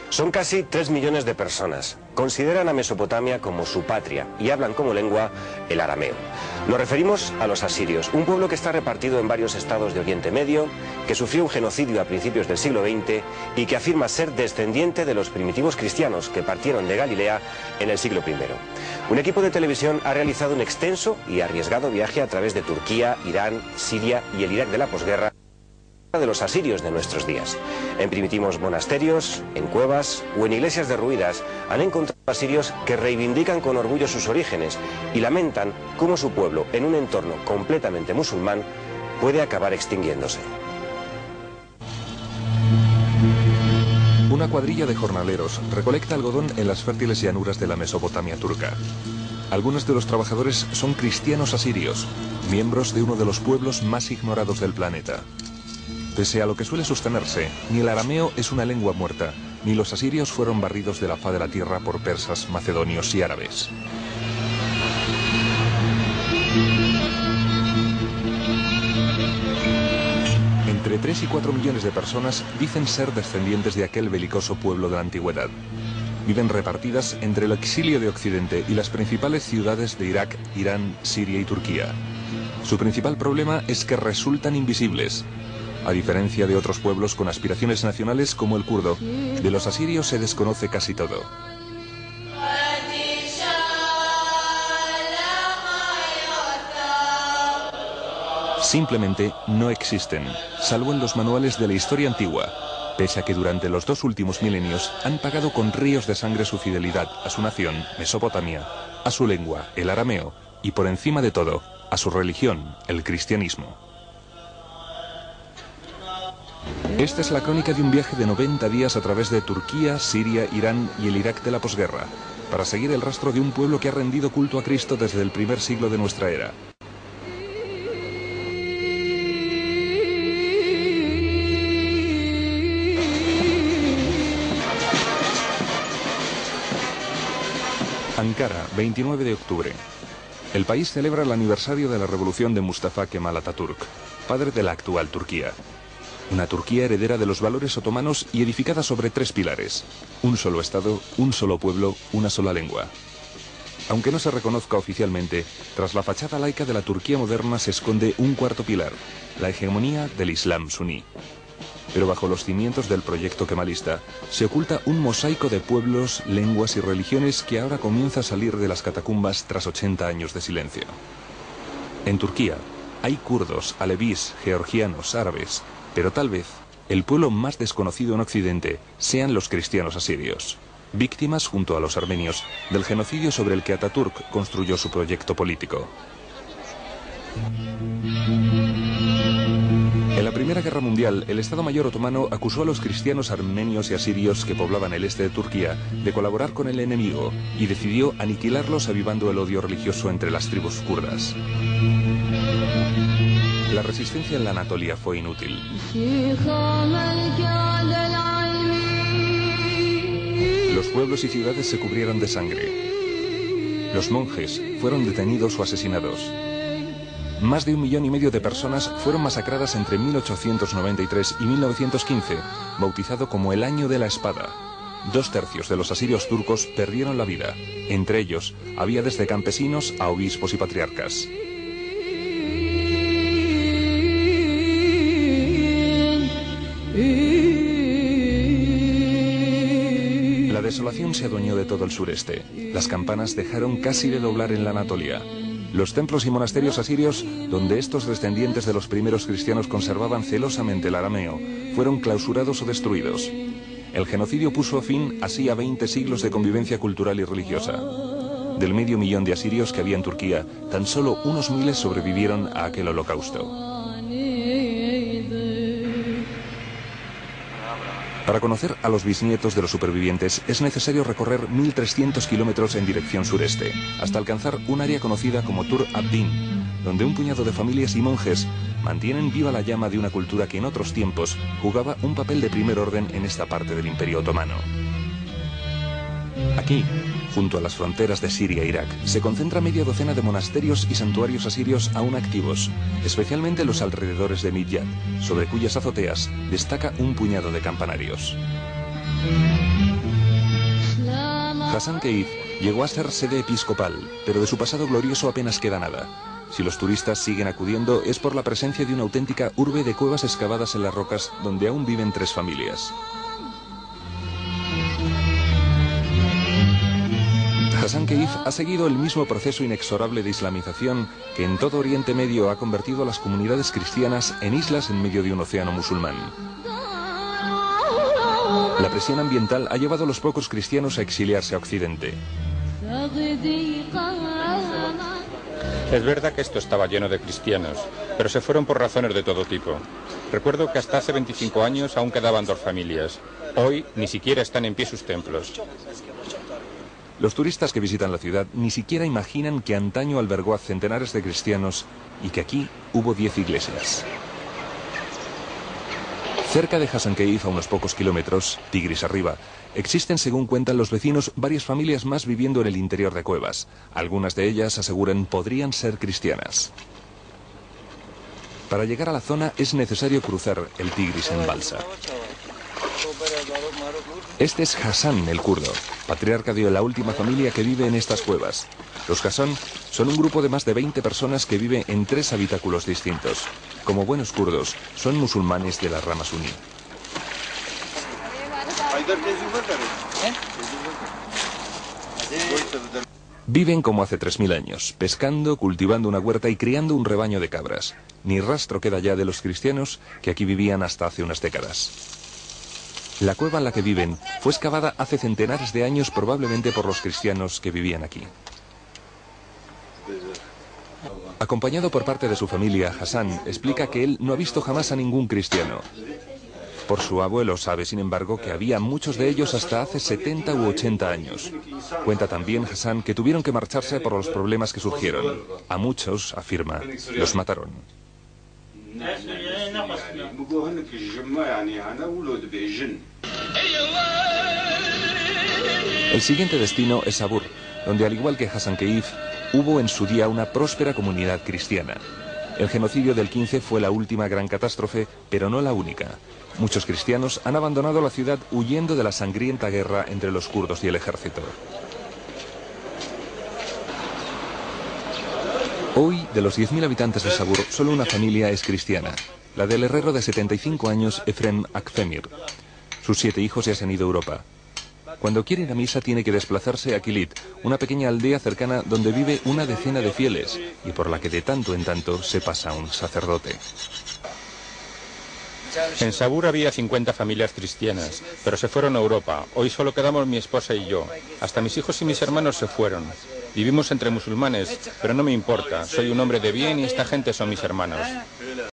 Son casi 3 millones de personas. Consideran a Mesopotamia como su patria y hablan como lengua el arameo. Nos referimos a los asirios, un pueblo que está repartido en varios estados de Oriente Medio, que sufrió un genocidio a principios del siglo XX y que afirma ser descendiente de los primitivos cristianos que partieron de Galilea en el siglo I. Un equipo de televisión ha realizado un extenso y arriesgado viaje a través de Turquía, Irán, Siria y el Irak de la posguerra de los asirios de nuestros días. En primitivos monasterios, en cuevas o en iglesias derruidas han encontrado asirios que reivindican con orgullo sus orígenes y lamentan cómo su pueblo, en un entorno completamente musulmán, puede acabar extinguiéndose. Una cuadrilla de jornaleros recolecta algodón en las fértiles llanuras de la Mesopotamia turca. Algunos de los trabajadores son cristianos asirios, miembros de uno de los pueblos más ignorados del planeta. Pese a lo que suele sostenerse, ni el arameo es una lengua muerta, ni los asirios fueron barridos de la faz de la tierra por persas, macedonios y árabes. Entre 3 y 4 millones de personas dicen ser descendientes de aquel belicoso pueblo de la antigüedad. Viven repartidas entre el exilio de Occidente y las principales ciudades de Irak, Irán, Siria y Turquía. Su principal problema es que resultan invisibles. A diferencia de otros pueblos con aspiraciones nacionales como el kurdo, de los asirios se desconoce casi todo. Simplemente no existen, salvo en los manuales de la historia antigua, pese a que durante los 2 últimos milenios han pagado con ríos de sangre su fidelidad a su nación, Mesopotamia, a su lengua, el arameo, y por encima de todo, a su religión, el cristianismo. Esta es la crónica de un viaje de 90 días a través de Turquía, Siria, Irán y el Irak de la posguerra, para seguir el rastro de un pueblo que ha rendido culto a Cristo desde el primer siglo de nuestra era. Ankara, 29 de octubre. El país celebra el aniversario de la revolución de Mustafa Kemal Atatürk, padre de la actual Turquía. Una Turquía heredera de los valores otomanos y edificada sobre 3 pilares: un solo Estado, un solo pueblo, una sola lengua. Aunque no se reconozca oficialmente, tras la fachada laica de la Turquía moderna se esconde un cuarto pilar, la hegemonía del Islam suní. Pero bajo los cimientos del proyecto kemalista se oculta un mosaico de pueblos, lenguas y religiones que ahora comienza a salir de las catacumbas tras 80 años de silencio. En Turquía hay kurdos, alevís, georgianos, árabes, pero tal vez el pueblo más desconocido en Occidente sean los cristianos asirios, víctimas junto a los armenios del genocidio sobre el que Atatürk construyó su proyecto político. En la Primera Guerra Mundial, el Estado Mayor otomano acusó a los cristianos armenios y asirios que poblaban el este de Turquía de colaborar con el enemigo y decidió aniquilarlos avivando el odio religioso entre las tribus kurdas. La resistencia en la Anatolia fue inútil. Los pueblos y ciudades se cubrieron de sangre. Los monjes fueron detenidos o asesinados. Más de 1,5 millones de personas fueron masacradas entre 1893 y 1915, bautizado como el Año de la Espada. 2/3 de los asirios turcos perdieron la vida. Entre ellos, había desde campesinos a obispos y patriarcas. La desolación se adueñó de todo el sureste. Las campanas dejaron casi de doblar en la Anatolia. Los templos y monasterios asirios, donde estos descendientes de los primeros cristianos conservaban celosamente el arameo, fueron clausurados o destruidos. El genocidio puso fin así a 20 siglos de convivencia cultural y religiosa. Del 500.000 de asirios que había en Turquía, tan solo unos miles sobrevivieron a aquel holocausto. Para conocer a los bisnietos de los supervivientes es necesario recorrer 1.300 kilómetros en dirección sureste, hasta alcanzar un área conocida como Tur Abdin, donde un puñado de familias y monjes mantienen viva la llama de una cultura que en otros tiempos jugaba un papel de primer orden en esta parte del Imperio Otomano. Aquí, junto a las fronteras de Siria e Irak, se concentra media docena de monasterios y santuarios asirios aún activos, especialmente los alrededores de Midyat, sobre cuyas azoteas destaca un puñado de campanarios. Hasan Keif llegó a ser sede episcopal, pero de su pasado glorioso apenas queda nada. Si los turistas siguen acudiendo es por la presencia de una auténtica urbe de cuevas excavadas en las rocas donde aún viven 3 familias. Hasan Keif ha seguido el mismo proceso inexorable de islamización que en todo Oriente Medio ha convertido a las comunidades cristianas en islas en medio de un océano musulmán. La presión ambiental ha llevado a los pocos cristianos a exiliarse a Occidente. Es verdad que esto estaba lleno de cristianos, pero se fueron por razones de todo tipo. Recuerdo que hasta hace 25 años aún quedaban 2 familias. Hoy ni siquiera están en pie sus templos. Los turistas que visitan la ciudad ni siquiera imaginan que antaño albergó a centenares de cristianos y que aquí hubo 10 iglesias. Cerca de Hasan Keif, a unos pocos kilómetros, Tigris arriba, existen, según cuentan los vecinos, varias familias más viviendo en el interior de cuevas. Algunas de ellas, aseguran, podrían ser cristianas. Para llegar a la zona es necesario cruzar el Tigris en balsa. Este es Hasan, el kurdo, patriarca de la última familia que vive en estas cuevas. Los Hasan son un grupo de más de 20 personas que vive en 3 habitáculos distintos. Como buenos kurdos, son musulmanes de la rama suní. Viven como hace 3000 años, pescando, cultivando una huerta y criando un rebaño de cabras. Ni rastro queda ya de los cristianos que aquí vivían hasta hace unas décadas. La cueva en la que viven fue excavada hace centenares de años, probablemente por los cristianos que vivían aquí. Acompañado por parte de su familia, Hasan explica que él no ha visto jamás a ningún cristiano. Por su abuelo sabe, sin embargo, que había muchos de ellos hasta hace 70 u 80 años. Cuenta también Hasan que tuvieron que marcharse por los problemas que surgieron. A muchos, afirma, los mataron. El siguiente destino es Sabur, donde al igual que Hasan Keif, hubo en su día una próspera comunidad cristiana. El genocidio del 15 fue la última gran catástrofe, pero no la única. Muchos cristianos han abandonado la ciudad huyendo de la sangrienta guerra entre los kurdos y el ejército. Hoy, de los 10.000 habitantes de Sabur, solo una familia es cristiana, la del herrero de 75 años, Efrem Akfemir. Sus 7 hijos ya se han ido a Europa. Cuando quiere ir a misa tiene que desplazarse a Kilit, una pequeña aldea cercana donde vive una decena de fieles y por la que de tanto en tanto se pasa un sacerdote. En Sabur había 50 familias cristianas, pero se fueron a Europa. Hoy solo quedamos mi esposa y yo. Hasta mis hijos y mis hermanos se fueron. Vivimos entre musulmanes, pero no me importa. Soy un hombre de bien y esta gente son mis hermanos.